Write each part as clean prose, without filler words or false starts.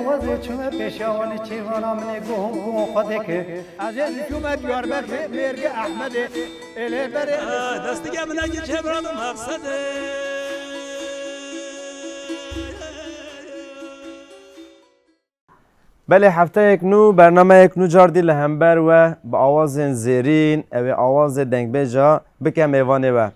وزی چوم پیشانی چیوانا من گم خودی که از حکومت دیاربکر مرگ احمد اله بره دستی که من اگه چه برام مقصده بله هفته یک نو برنامه یک نو جاردی لهمبر و با آواز زیرین او آواز دنگ بیجا بکه میوانه و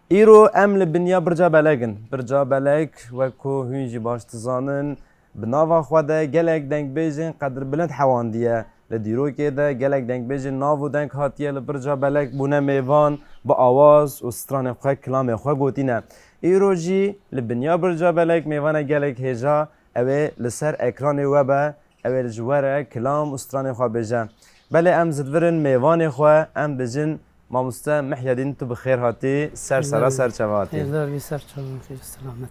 ایرو امل بنیا برجا بلگن برجا بلگ و کو هنجی باش تزانن بناوا خواده گلک دنگ بیجن قدر بلند حواندیه لدیرو که ده گلک دنگ بیجن ناو دنگ هاتیه لبرجا بلگ بونه میوان با آواز و ستران خواه کلام خواه گوتینه ایرو جی لبنیا برجا بلگ میوانه گلک هجا اوه لسر اکران وبه اوه جواره کلام و ستران خواه بیجه بله ام زدورن میوان خواه ام بجن ماموستا محیدین تو بخیر هاتی سر چواتی هزار بی سر چواتی سلامت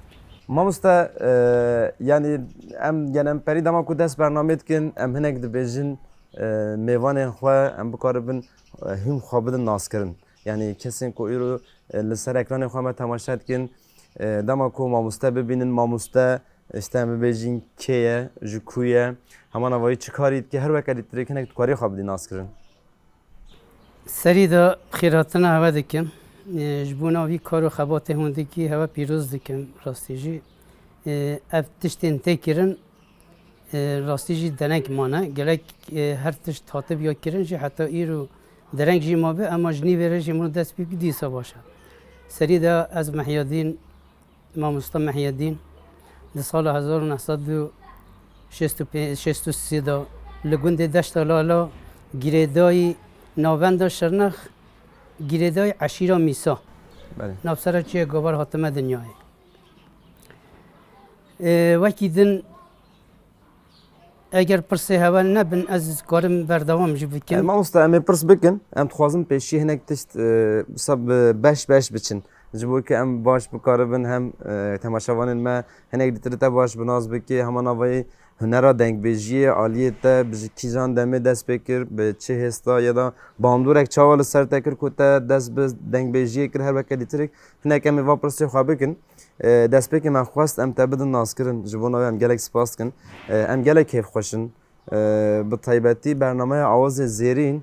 ماموستا یعنی ام پری دما کو دست برنامه کن ام هنگ دبیجن میوان خواه ام بکاربن هم خواه بدن ناس کرن یعنی کسی کو ایرو لسر اکران خواه ما تماشاد کن دما کو ماموستا ببینن ماموستا işte em bejin keye, jukuye, hemen avayı çıkarıydı ki her vakit direkt ne kari xabdi nas kirin. سری دا خیراتنا هوا دکم جبونا وی کارو خبات هوندی کی هوا پیروز دکم راستیجی اف تشتین تکرن راستیجی دنک مانه گلک هر تشت هاتب یا کرن جی حتی ایرو درنگ جی ما به اما جنی وره جی منو دست بی دیسا باشه سری دا از محیدین ما مصطفى محیدین در سال 1963 دا لگوند دشت لالا گریدای ناوند شرنخ گریدای عشیرا میسا نافسر چیه گوبر حاتمه دنیای وکی دن اگر پرسه هوا نبن از کارم بردوام جی بکن ما مستعمل پرس بکن ام تخوازم پیشی هنک تشت بساب باش بچن جبور که ام باش بکاربن هم تماشاوان ما هنک دیترتا باش بناز بکی همان آوای هنرا دنگ بیجی عالیه تا بجی کیجان دمه دست بکر به چه هستا یا دا باندورک چاوال سر تکر کتا دست به دنگ بیجی کر هر وقت دیترک هنک ام واپرسی خواه بکن دست بکی من خواست ام تبدن ناز کرن جبور نوی ام گلک سپاس کن ام گلک کیف خوشن به طیبتی برنامه آواز زیرین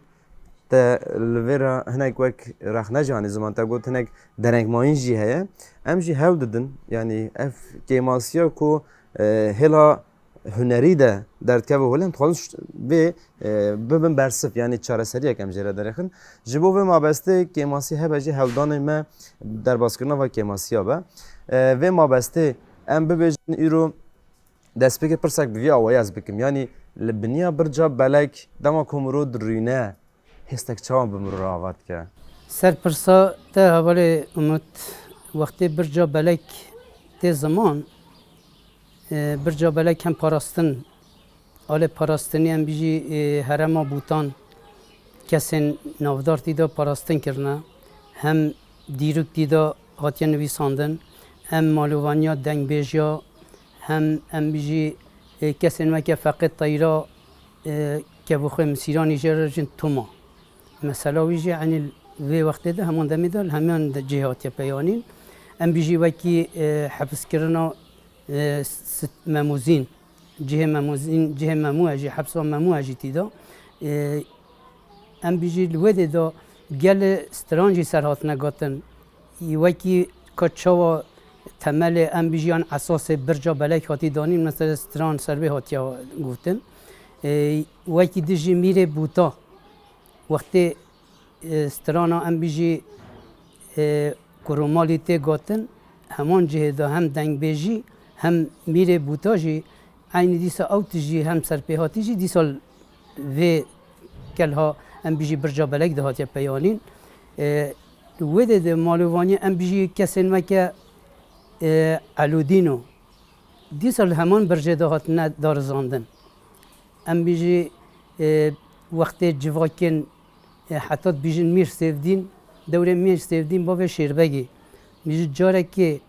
تا لورا هناك وك راح نجاني زمان تا قلت هناك درنگ ماين جي هيا ام جي هاو ددن يعني اف كيماسيا كو هلا هنري ده درد كابو هلم تخلص به ببن برسف يعني چارەسەری کم جره درخن جبو و ما بسته كيماسي هبه جي هودان ما در باسكرنا و كيماسيا با و ما بسته ام ببجن ايرو دست بك پرسك بي اوياز بكم يعني لبنيا برجا بلك دما کومرو درينه هستك چاوان بمراوات که سرپرسا تا حواله امت وقتی برجا بلک تی زمان برجا بلک هم پاراستن آل پاراستنی هم بیجی هرما بوتان کسی نافدار دیدا پاراستن کرنه هم دیروک دیدا هاتیا نویساندن هم مالوانیا دنگ بیجیا هم بیجی کسی نوکه فقط طیرا که بخواه مسیرانی جرجن توما مثلا ویجی عنی وی وقت ده همان دمی دال همان جهات پیانین ام بیجی وکی حبس کردن مموزین جه مموه جه حبس و مموه جی تیدا ام بیجی الوده دا گل سترانجی سرهات نگاتن وکی کچاوا تمل ام بیجیان اساس برجا بلک هاتی دانیم مثلا ستران سربه هاتیا گفتن وکی دیجی میره بوتا وقتی سترانا ام بیجی کرومالی تی گاتن همان جهدا هم دنگ بیجی هم میره بوتاجی عین دیسا اوتجی هم سرپیهاتی جی دیسا و کلها ام بیجی برجا بلک دهات یا پیانین وده ده مالوانی ام بیجی کسین وکه علودینو دیسا همان برجا دهات ندار زاندن ام بیجی وقتی جواکن حتی بیشتر میر سفدین دوره میر سفدین با شیربگی میشه جاره که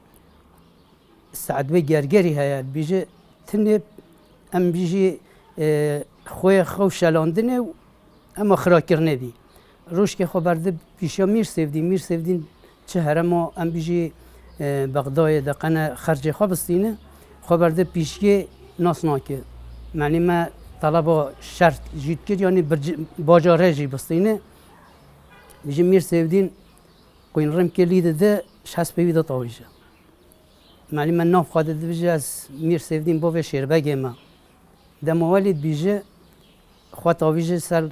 سعد بي گرگری هيا بيجي تنه ام بيجي خوی خو شلاندنه و اما خراکرنه بی روش که خبرده پیشا میر سیفدین چه هرما ام بیجی بغدای دقنه خرج خواب استینه خبرده پیشگی ناس ناکه معنی ما طلبا شرط جید کرد یعنی باجاره جی بستینه بیجی میر سیفدین قوین رم که لیده ده شهست پیویده طاویشه معنی من ناف خواده ده بیجی از میر سیفدین باوه شیربگه ما دم والد بیجه خوات آویجه سر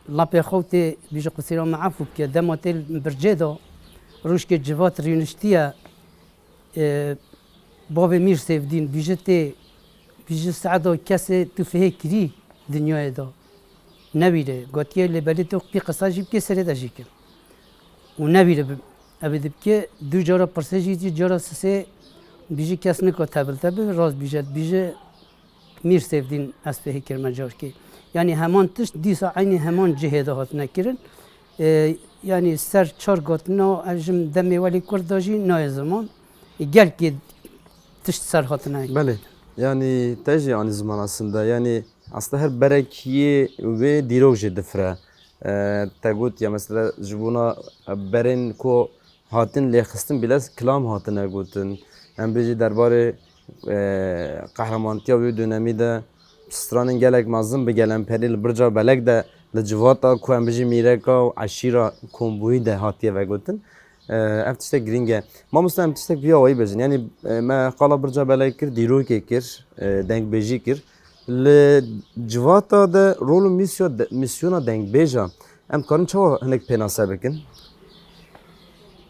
لاپی خوته بیجه قصیرا معفو که دم تل برجه دا روش که جوات رینشتیه باب میر سیفدین بیجه تی بیجه سعدا کسی تو فهه کری دنیای دا نبیره گاتیه لبلی تو قی قصه جیب که سره دا جیکن و نبیره ابدب که دو جارا پرسه جیدی جارا سسه بیجه کس نکا تبل راز بیجه میر سیفدین از فهه کرمه جار که یعنی همان تشت دیسا عینی همان جهده هات نکرن یعنی سر چار گاتنا اجم دمی ولی کرداجی نای زمان گل که تشت سر هات نکرن بله yani تجی آن زمان aslında yani aslında her berekiye ve dirok jedifre تگوت یا مثلا جبونا برین کو هاتن لیخستن بلاس کلام هاتن اگوتن هم بیجی درباره قهرمانتیا و دونمی ده سترانن گلک مازن بگلن پریل برجا بلک ده لجواتا کو هم بیجی میرکا و عشیرا کمبوی ده هاتیه و گوتن افتشته گرینگه ما مثلا افتشته بیا وای بجن یعنی ما قالا برجا بلک کر دیروی که کر دنگ بیجی کر لجواتا ده رول میسیونا دنگ بیجا ام کارن چوا هنک پیناسه بکن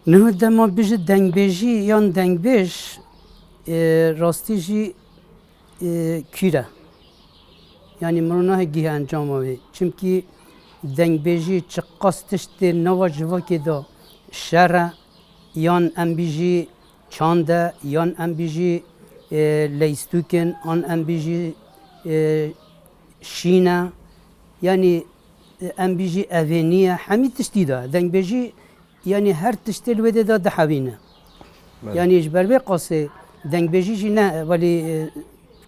نه دما بیجی دنگ بیجی یان دنگ بیج راستی جی کیره یعنی مرونه گیه انجام آوی چونکی دنگ بیجی چه قاستشت نوا جوا که دا شره یان ام بیجی چانده یان ام بیجی لیستوکن آن ام بیجی شینه یعنی ام بیجی اوینیه همی تشتی دا دنگ بیجی یعنی هر تشتی الوده دا دحوینه یعنی اجبر بی قاسه دنگ بیجی نه ولی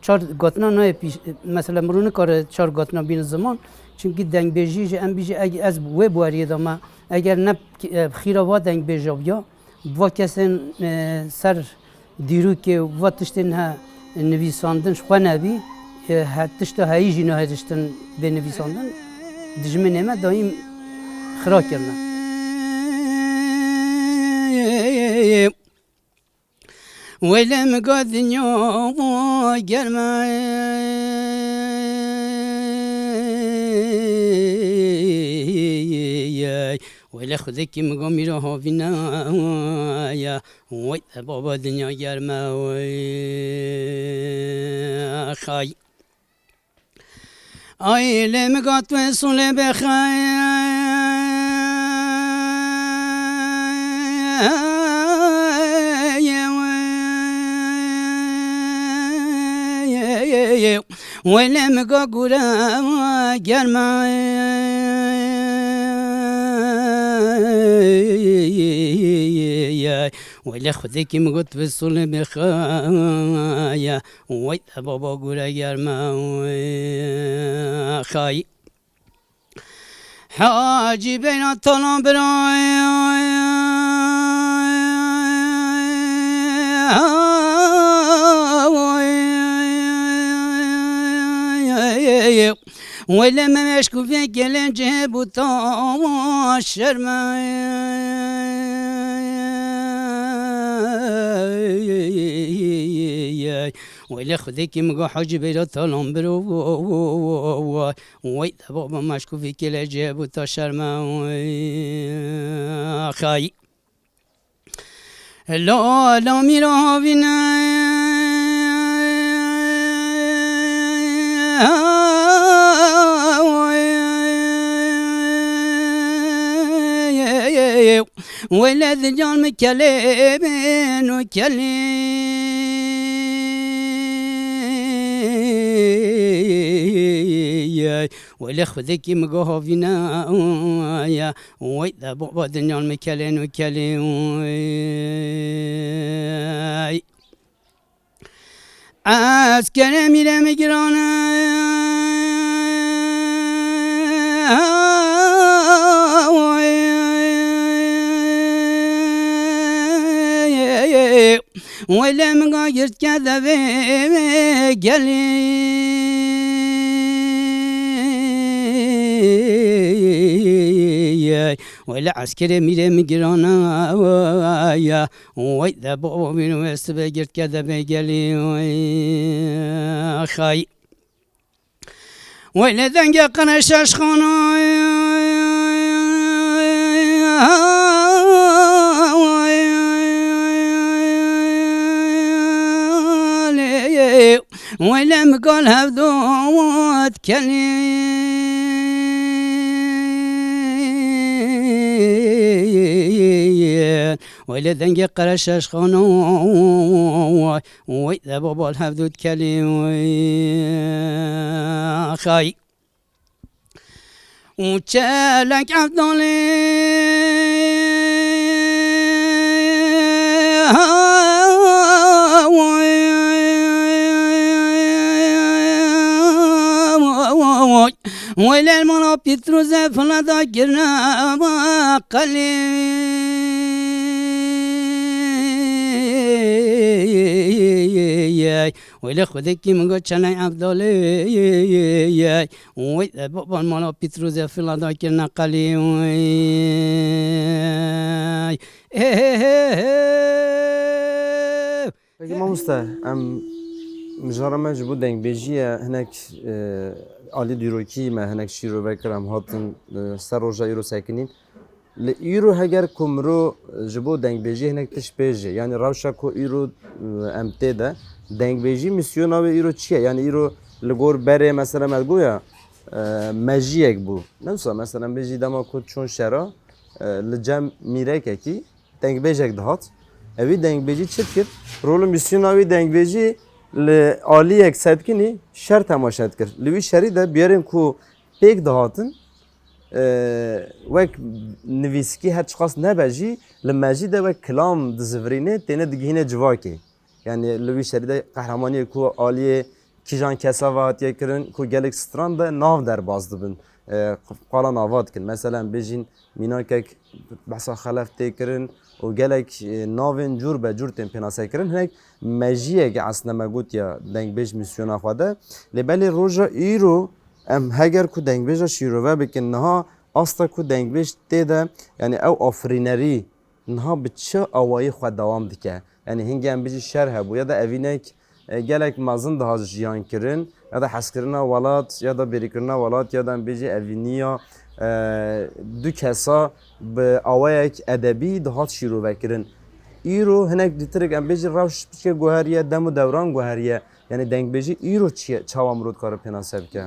چهار گاتنا نه پیش مثلا مرونه کار چهار گاتنا بین زمان چونکی دنگ بیجی ام بیجی اگه از و بوریه دام اگر نه خیره وا دنگ بیجا بیا و کسان سر دیرو که و تشتن ها نویساندن شخوا نبی تشتا هایی نه تشتن به نویساندن دجمن ما دایم خرا کردن ولم قد نيوم قرما ولا خذك مقامي راه فينا يا وي بابا دنيا قرما خاي اي لم قد وصل بخاي ولم قاقولا قرما ولا خذك مقط في الصل بخايا ويت بابا قولا قرما خاي حاجي بين الطلب ولا ما مشكو في كل جهب وطاش شرما ولا خذك مقا حجب الى طلم برو ويت بابا مشكو في كل جهب وطاش شرما خاي لا لا ميرا بنا ولا ذجال مكلمين وكلي ولا خذك مقاها فينا يا ويذا بابا ذجال مكلين وكلي عسكر میره میگرانه ولم قايرت كذا قلي ولا عسكري ميري مقرانا وإذا بابا من وست بقرت كذا بقلي خاي ولا ذنق قرش أشخانا ولم قال هذوت كلي ولا ذنق قرش أشخانا وإذا بابا الهذوت كلي خاي وشالك عبدالي ولا المرا بيتروز فلا ذاكرنا ما قلي ولا خذك من قد شلي عبد الله وإذا بابا المرا بيتروز فلا ذاكرنا قلي ما مستا ام مجرم جبو دنگ بیجیه هنک آلی دیروکی ما هنک شیرو بکرم هاتن سر روزا ایرو ساکنین ایرو هگر کمرو جبو دنگ بیجی هنک تش بیجی یعنی روشا کو ایرو امته ده دنگ بیجی میسیون آب ایرو چیه یعنی ایرو لگور بره مثلا مدگویا مجیک بو نمسا مثلا بیجی دما کد چون شرا لجم میره که کی دنگ بیجک دهات اوی دنگ بیجی چت کرد رول میسیون آبی دنگ بیجی لی یک سبکنی شر تماشات کرد لوی شری ده بیاریم کو پیک دهاتن وک نویسکی هر شخص نباجی لماجی ده وک کلام دزورینه تینه دگینه جواکی یعنی لوی شری ده قهرمانی کو آلیه کیجان کسا واتیه کرن کو گلک ستران ده ناو در باز دبن قالا ناوات کن مثلا بیجین میناکک بحثا خلف تکرن و گلک ناوین جور به جور تیم پناسه کرن هنگ مجیه که اصلا مگوت یا دنگ بیج میسیونا خواده لبالی روژا ایرو ام هگر کو دنگ بیجا شیروه بکن نها اصلا کو دنگ بیج تیده یعنی او آفرینری نها بچه اوایی خود دوام دیکه یعنی هنگی ام بیجی شرح بو یا دا اوینک گلک مازن ده هاز جیان کرن یا دا حس کرنا ولات یا دا بری کرنا ولات یا دا ام بیجی اوینیا دو کسا به اوایک ادبی ده هات شیروه کرن ایرو هنگ دیترک ام بیجی روش بچه گوهریه دم و دوران گوهریه یعنی دنگ بیجی ایرو چیه چاوام رود کار پناسه بکه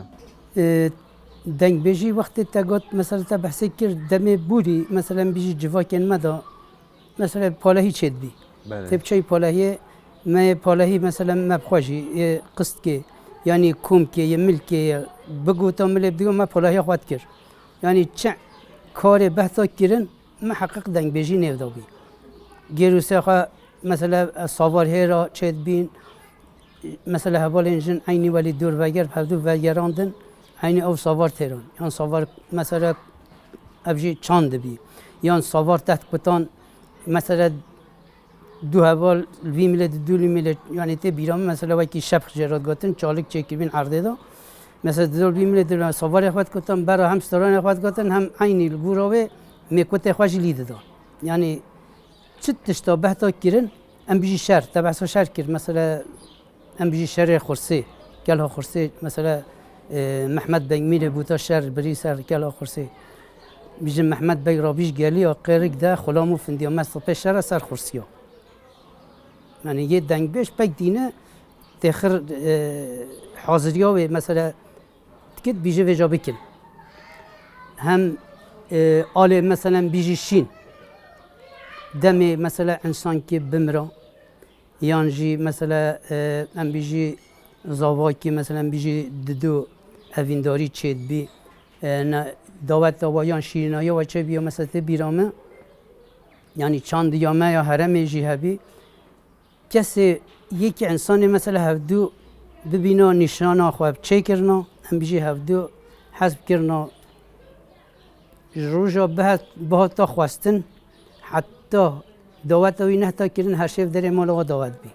دنگ بیجی وقتی تگات مثلا تا بحثی کرد دم بوری مثلا بیجی جواکن مدا مثلا پالهی چید بی تب چای پالهی ما پالهی مثلا مبخواجی قسط که یعنی کوم که یه ملک که بگو تا ملک دیگه ما پالهی خواهد کرد یعنی چه کار بحثا کرن محقق دنگ بیجی نیودا بی گیروسه خواه مثلا سوار هیرا چید بین مثلا هوال انجن عینی ولی دور وگر هفدو وگراندن عینی او سوار تیران یعنی سوار مثلا ابجی چاند بی یعنی سوار تحت کتان مثلا دو هوال وی میلد دولی میلد یعنی تی بیرام مثلا وکی شب جرات گاتن چالک چکی بین عرضه دا مثلا دول وی میلد سوار اخوات کتان برا هم ستران اخوات کتن هم عینی الگوراوه میکوت اخواج لید دا یعنی چه تشتابه تا کرن ام بیجی شهر تبعثا شهر کرد مثلا ام بیجی شهر خرسه کلها خرسه مثلا محمد بن میره بوتا شهر بری سر کلها خرسه بیجی محمد بن رابیش گلی و قیرک ده خلامو فندیا مثلا پیش شهر سر خرسیا یعنی یه دنگ بیش پک دینه تخر حاضریا و مثلا تکت بیجی وجا بکن هم آل مثلا بیجی شین دمی مثلا انسان که بمرا یانجی مثلا ام بیجی زاوا که مثلا بیجی دو هوینداری چید بی دعوت دعوایان شیرینایی و چه بیا مثلا بیرامه یعنی چند یامه یا حرم جی هبی کسی یک انسان مثلا هفدو ببینا نشانا خواب چه کرنا هم بیجی هفدو حسب کرنا روژا به تا خواستن حتی دعوت وی نه تا کردن هر شیف در مال دعوت بی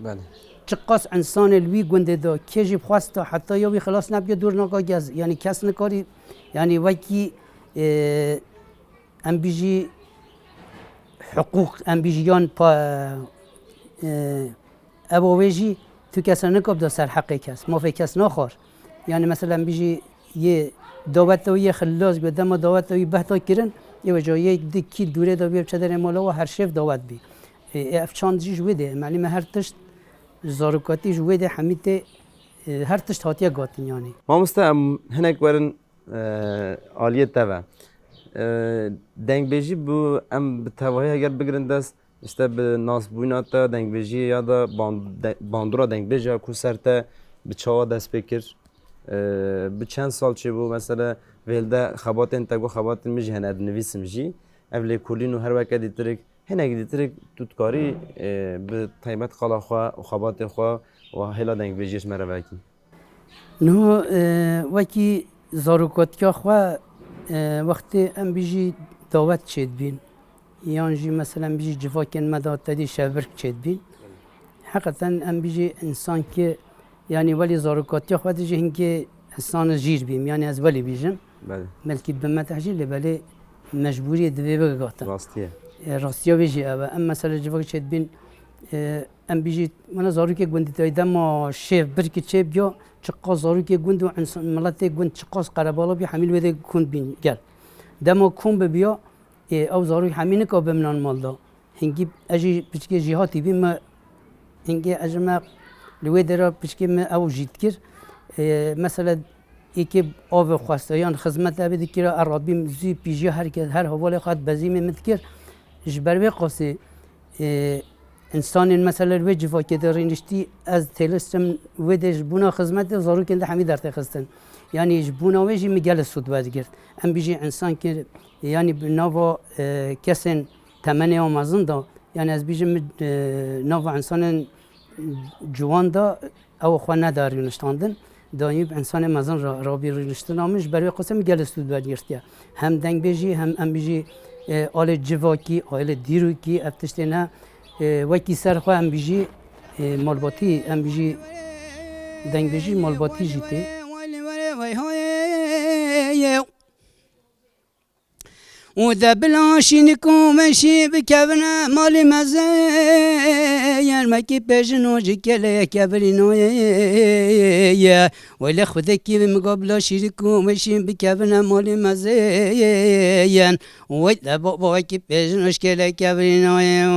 بله چقاس انسان الوی گنده دا که جیب خواستا حتی یا بی خلاص نبگه دور نگاه گز یعنی کس نکاری یعنی وکی ام بیجی حقوق ام بیجیان پا ابویجی تو کس نکاب دا سر حقی کس ما فی کس نخور یعنی مثلا بیجی یه دعوت وی خلاص بیده ما دعوت وی بهتا کرن یه وجایی کی دوره دا بیب چه در مالا و هر شیف دعوت بی افچاند جیش ویده معلوم هر تشت زاروکاتی جویده حمیت هر تشت هاتیه گاتن یعنی ما مستم هنک ورن آلیت توا دنگ بیجی بو ام بتوایی اگر بگرن دست işte به ناس بویناتا دنگ بیجی یا دا باندورا دنگ بیجی کو سرته به چاوا دست بکر به چند سال چه بو مثلا ویلده خباتن تگو خباتن میجی هند نویسم جی اولی کلینو هر وقت دیترک هنگ دیترک توتکاری به تایمت خالا خوا و خبات خوا و هلا دنگ بیجیش مروکی نو وکی زاروکاتیا خوا وقتی ام بیجی دعوت چید بین یعنی مثلا بیجی جواکن مداد تدی شورک چید بین حقیقتا ام بیجی انسان که یعنی ولی زاروکاتیا خوا دیجی هنگی انسان جیر بیم یعنی از ولی بیجم بله بلکه بما تحجیل ولی مجبوری دوی بگاتن راستیه راستیا بیجی اما ام مثلا جواک چید بین ام بیجی من زاروک گوندی تای دما شیف برکی چه بیا چقا زاروک گوند و انسان ملت گوند چقاس قربالا بی حمیل وده کند بین گل دما کون بیا او زاروک حمینه که بمنان مال دا هنگی اجی بچکی جهاتی بیم هنگی اجما لوی درا بچکی ما او جیت کر مثلا یکی آب خواستایان خدمت لبه دکیرا عربیم زی پیجی هر حواله خواهد بزیم متکر جبروی قاسی انسان مثلا وی جوا که دارینشتی از تلستم ودش بنا خدمت زاروک انده همی در تخستن یعنی بنا ویجی میگل سود باید گرد ام بیجی انسان که یعنی نوا کسن تمنی آمازن دا یعنی از بیجی نوا انسان جوان دا او خواه ندارینشتاندن دایب انسان مزن را بیرونشتن آمش برای قسم گل سود باید گرد هم دنگ بیجی هم ام بیجی آل جواکی آل دیروکی افتشتنه وکی سر خواه ام بیجی مالباتی ام بیجی دنگ بیجی مالباتی جیته و دبلاشی نکومشی بکبنه مالی مزه یرمکی پیشنو جکله کبری نویه ولی خودکی بمقابلاشی نکومشی بکبنه مالی مزه و دباکی پیشنو جکله کبری نویه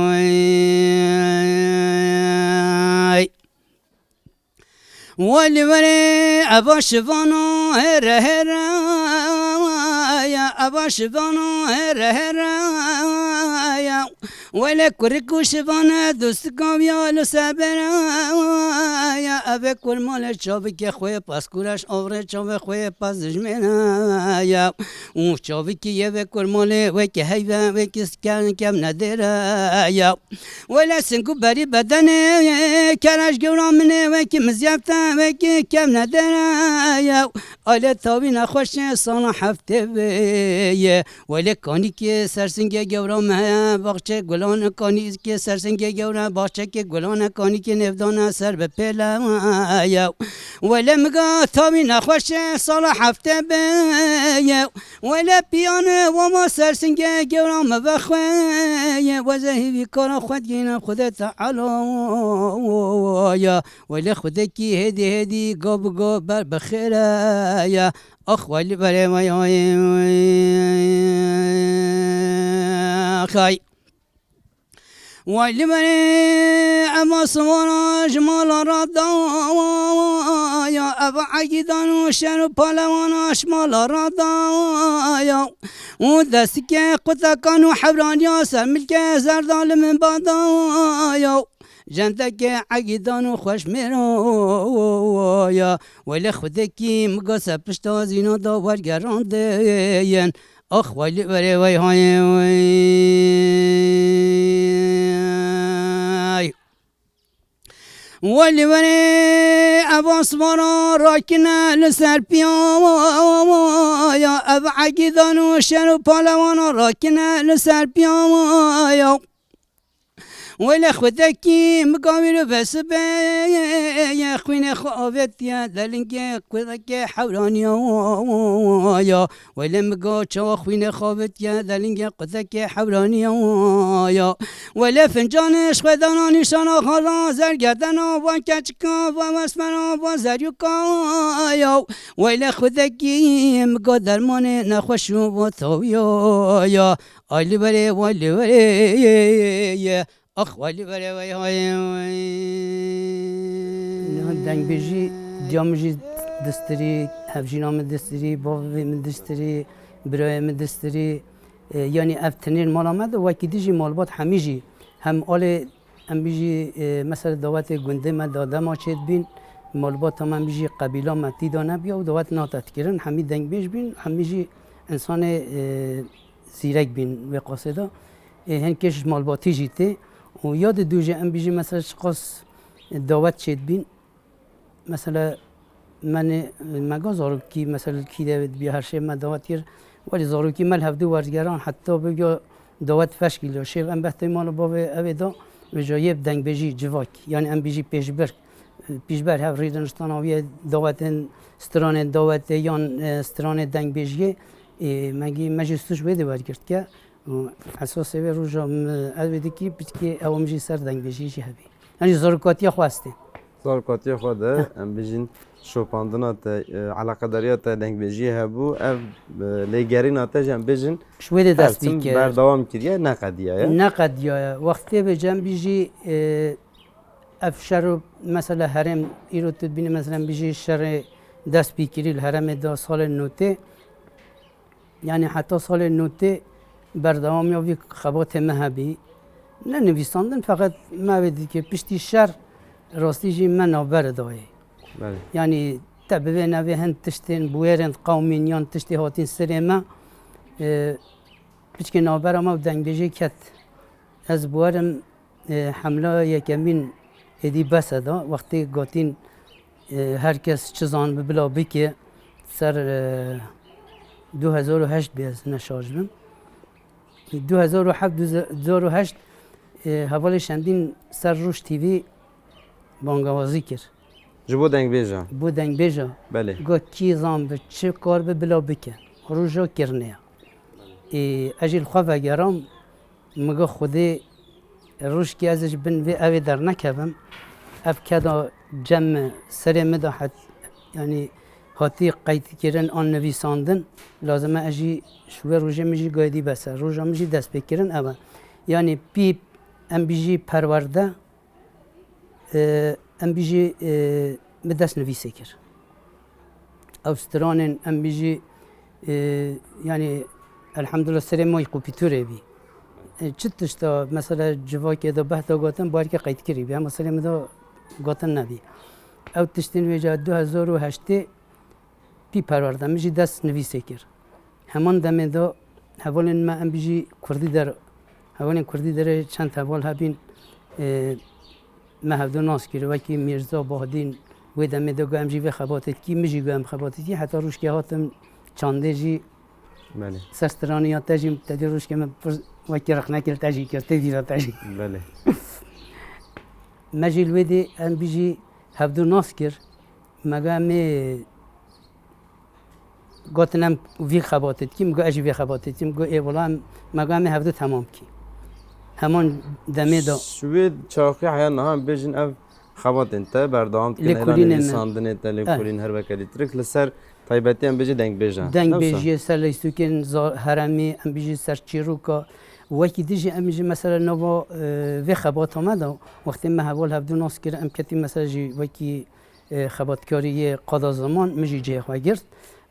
ولی اباشوانو هر یا اباشوانو هر یا ولی کرکو شوانه دوست کامیال سبر یا ابه کل مال چاوی که خوی پس کورش آوره چاوی خوی پس جمینه یا اون چاوی که یه به کل مال وکی حیوه وکی سکن کم نداره یا ولی سنگو بری بدنه کرش گورامنه وکی مزیفته وکی کم نداره یا آله تاوی نخوشه سانا هفته بیه ولی کانی که سرسنگه گورامه باقچه گلان کانی که سرسنگه گورامه باقچه که گلان کانی که نفدانه سر به پیله یا ولی مگا تاوی نخوشه سالا هفته بیه ولی پیانه و ما سرسنگه گورامه بخواه و زهیوی کارا خود گینه خودت علا یا ولی خودکی هدی گاب بر بخیره یا اخ ولی برای خای ولی برای اما سوانا جمال را یا ابا عقیدان و شهر و پالوانا شمال را یا و دستی که قطعکان و حبرانی سر ملک زردال من بادا یا جنتك عقيدان وخوش ميرويا ولا خدكي مقصة بشتا زينو دور قران دين اخ ولی ولی وی های ولی ولی عباس بارا راکنه لسر پیاما یا اب عقیدان و شر و پالوانا راکنه لسر پیاما ولی خودکی مقاویر بس به یا خوین خوابت یا دلنگ خودک حورانی یا ولی مقا چوا خوین خوابت یا دلنگ خودک حورانی یا ولی فنجانش خودانا نشانا خالا زرگردنا و کچکا و مسمنا و زریوکا یا ولی خودکی مقا درمان نخوشو و تاویا یا آلی بره آخ والی بره وای دنگ بیجی دیامجی دستری هفجینام دستری باوی دستری برای دستری یعنی افتنین مال آمد و کی دیجی مالبات همیجی هم آل هم بیجی مثلا دعوت گنده ما داده ما چید بین مالبات هم بیجی قبیله متی دانه بیا و دعوت ناتت کردن همی دنگ بیج بین همیجی انسان زیرک بین و قاصدا هنکش مالباتی جیته و یاد دوجه ام بیجی مثلا شخص دعوت چید بین مثلا من مگا زاروکی مثلا کی داود بی هر شی من دعوت کرد ولی زاروکی مل هفته ورزگران حتی بگو دعوت فش کیلو شیف ام بحث مال باب اویدا و جایب دنگ بیجی جواک یعنی ام بیجی پیشبر هف ریدنستان آویه دعوت ستران دعوت یان ستران دنگ بیجی مگی مجلسش ویده ورگرد که اساس به روزم البته کی بیشتر اومجی سر دنگ بیشی هبی یعنی زارکاتی خواسته زارکاتی خواده ام بیشین شوپاندنات علاقه داریات دنگ بیشی هبو اف لیگرینات جنب بیشین شوید دست بیکه بردوام کریه نقدیه نقدیه وقتی به جنب بیشی افشار مثلا هرم ایرو تبینی مثلا بیشی شر دست بیکری الهرم دا سال نوته یعنی حتی سال نوته بردوام یا وی خبات مهبی نه نویساندن فقط ما بدی که پشتی شر راستی جی من نابر دایی یعنی تبه نوی هند تشتین بویرند قومینیان تشتی هاتین سرما پیش که نابر ما دنگ بیجی کت از بوارم حمله یکمین ادی بس دا وقتی گاتین هر کس چزان ببلا بکه سر 2008 بیاز نشاجم 2007 حوالی شندین سر روش تیوی بانگوازی کرد جبو دنگ بیجا بو دنگ بیجا بله گو کی زان به چه کار به بلا بکن روژا کرنه اجل خواه گرام مگه خودی روش کی ازش بن و اوی در نکبم اف کدا جمع سر مداحت یعنی هاتی قید کردن آن نویساندن لازمه اجی شوه روژه میجی گایدی بسه روژه میجی دست بکردن اول یعنی پی ام بیجی پرورده ام بیجی به دست نویسه کرد اوسترانن ام بیجی یعنی الحمدلله سر مای کمپیوتره بی چطورش تا مثلا جواکی دا بحثا گاتن باید که قید کردی بی اما سر مدا گاتن نبی او تشتین ویجا 2008 پی پرورده میجی دست نویسه کرد همان دمه دا حوالین ما ام بیجی کردی در حوالین کردی در چند حوال هبین ما هفته ناس کرد وکی میرزا بادین و دمه دا گو ام جی و خباتت کی میجی گو ام خباتت کی حتی روش که هاتم چانده جی بله سرسترانی یا تجی تدی روش که من وکی رخ نکل تجی کرد تدیرا تجی بله مجیل ویدی ام بیجی هفته ناس کرد مگه می گفتنم وی خباتت کی مگه اجی وی خباتت کی مگه ای والا مگه می هفته تمام کی همان دمه دا شوید چاقی حیان هم بیشین اف خبات انت بردوام لکولین ساندن انت لکولین هر وکلی ترک لسر طیبتی هم بیجی دنگ بیجا دنگ بیجی سر لیستوکن هرمی ام بیجی سر چیروکا وکی دیجی ام بیجی مثلا نوا وی خبات آمده وقتی ما حوال هفته ناس کرد ام کتی مثلا جی وکی خباتکاری قضا زمان میجی جه خواه گرد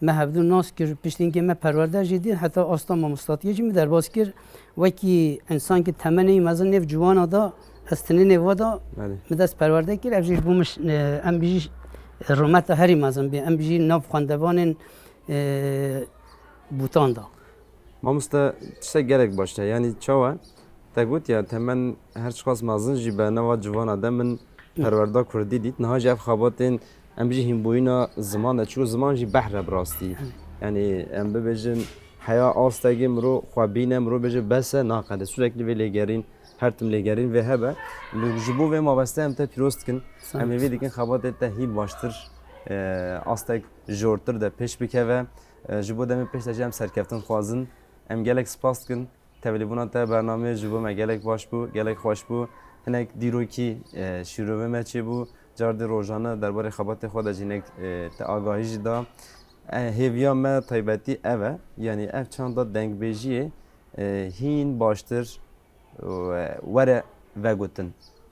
ما هفته ناس کرد پشتین که ما پرورده جدید حتی آستان ما مستاتیه جی می در باز کرد وکی انسان که تمنی مزن نف جوان دا استنی نوادا مدست پرورده کرد افجیش بومش ام بیجی رومت هری مزن بی ام بیجی ناف خواندوان بوتان دا ما مستا چه گرک باشه یعنی چاوه تگوت یا تمن هر شخص مازن جی به نوا جوان آدم من پرورده کردی دید نه جف خاباتین ام بجی هم بوینا زمان چو زمان جی بحر براستی یعنی ام ببجن حیا آستگی مرو خوابین مرو بجه بس ناقده sürekli ve legerin her tüm legerin ve hebe lujbu ve mabeste hem te pirost kin em evi dikin xabat te hil baştır astek jortur da peş bikeve jibo demi peş te jem serkeftin xwazin em gelek spas kin tevlibuna te bername jibo me gelek baş bu gelek xoş bu hinek diroki şirove me çe bu cardi rojana derbare xabat te xwe de jinek te agahi jî da هیویا ما تایبەتی ئەوە یعنی ئەف چەندە دەنگبێژیە هین باشتر وەرە veggotin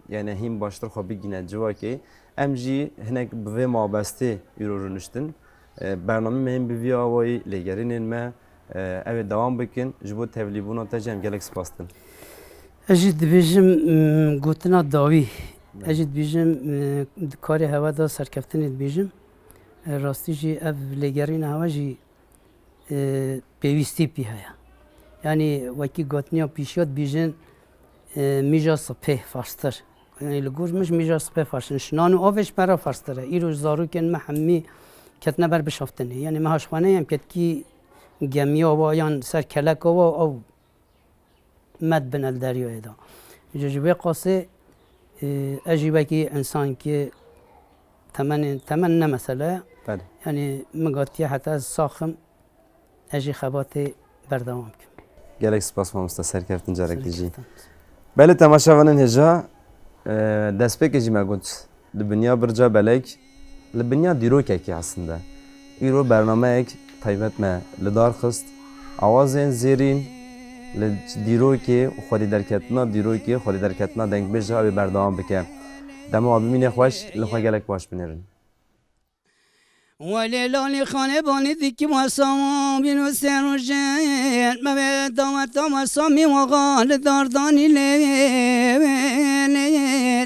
yani hîn baştir xwe bigîne civakê em jî hinek bi vê mabestê îro rûniştin bername me hîn bi vî awayî lêgerînên me ew ê dewam bikin ji bo tevlîbûna te jî em gelek spas din. Ez jî dibêjim gotina dawî ez jî dibêjim di karê heva da serkeftinê dibêjim rastî jî ev lêgerîna hewa jî pêwîstî pî heye yanî wekî gotiniya pîşiya dibêjin mîja spê farstir yani li gor mij mîja spê farstin şinan û avê ji me re farstir e îro ji zarokên me hemî ketine ber bişaftinê yani me haşxwaneyên ketkî gemiya wa yan ser keleka wa ew med bin el deryayê da ji vê qasê ez jî wekî insankî temen ne mesele yani min gotiye heta ez saxim ez jî xebatê berdewam bikim. Gelek spas mamosta serkeftin carekî jî. Belê temaşevanên hêja destpêkê jî me got li binya birca belek li binya dîrokekê aslında. Îro bernameyek taybet me li dar xist awazên zêrîn li dîrokê û xwedî derketina dîrokê xwedî derketina dengbêj ew ê berdewam bike. Dema bimînê xweş li xwe gelek baş binêrin. وليلاني خانه باني ديكي واسام بينو سروجين ما بدامت واسامي وغال دارداني لي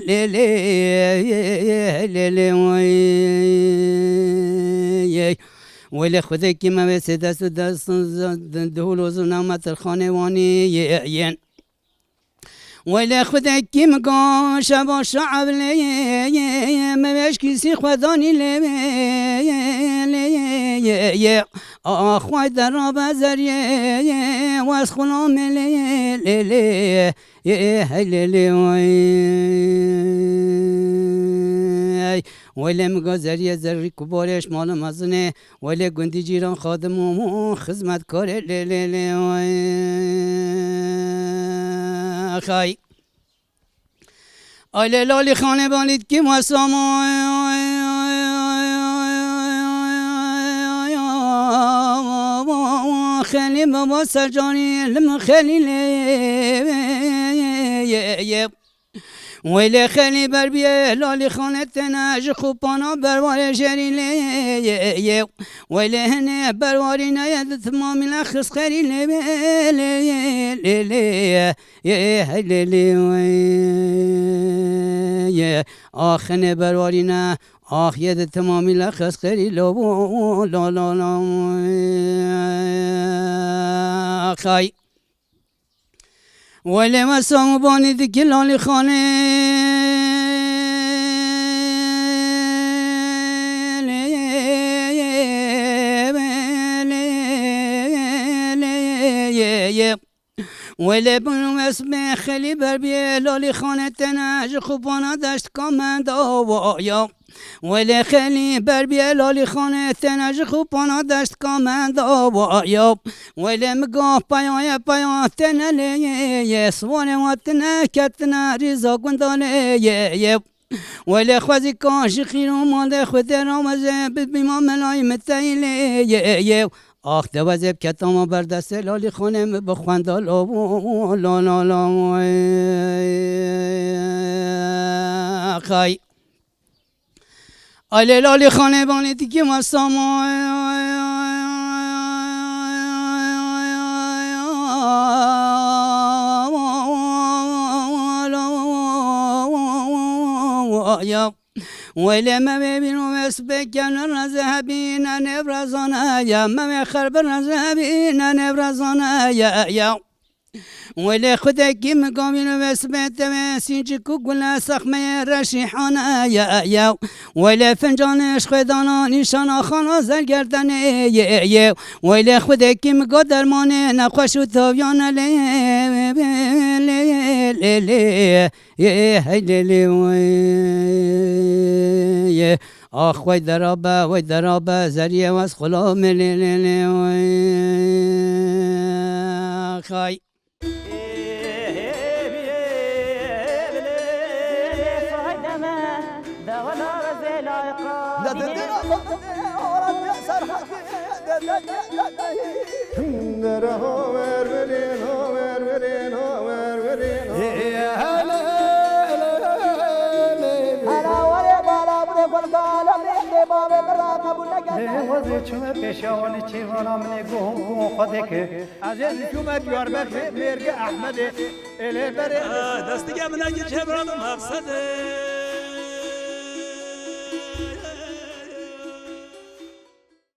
لي لي لي لي وي ولی خودی که ما بسیده دست دهولوز نامت الخانه وانی ین ولی خودی که مگا شبا شعب لی ما بش کسی خودانی لی آخوای در آب زریه واس خلام لی ولی مگا زریه زری کبارش مال مزنه ولی گندی جیران خادم و خدمت کاره خای آله لالی خانه بانید که مساما خیلی بابا سرجانی لم خیلی ولی خیلی بر بیه لالی خانه تنج خوبانا بروار جری لی ولی هنه برواری نیاد تمامی لخص خیلی لی آخنه برواری نه آخ ید تمامی لخص خیلی لا لا لا لا خای ولی مسامو بانید که لالی خانه ولی بنو اسم خیلی بر بیه لالی خانه تنج خوبانا داشت کامند آوایا ولی خیلی بر بیه لالی خانه تنج خوبانا داشت کامند آوایا ولی مگاه پیای تنلی سوانه و تنه کتنه ریزا گنداله ولی خوزی کاش خیرو ماده خود رامزه بیما ملای متیلی آخ دوازه کتاما بردست لالی خانه بخونده لا لا لا لا خای آلی لالی خانه بانیدی که مساما ولی ما ببینم اسبکن رزهبین نبرزانه یا ما خرب رزهبین نبرزانه یا ولی خودکی مقامی وسبت سینج کوگل سخمه رشیحانه یا ولی فنجانش خدانا نشان خانا زرگردنه یا ولی خودکی مقا درمانه نخوش و تاویانه لی آخ وی درابه زریه واس خلا ملی خای دست من اگه چه برام مقصده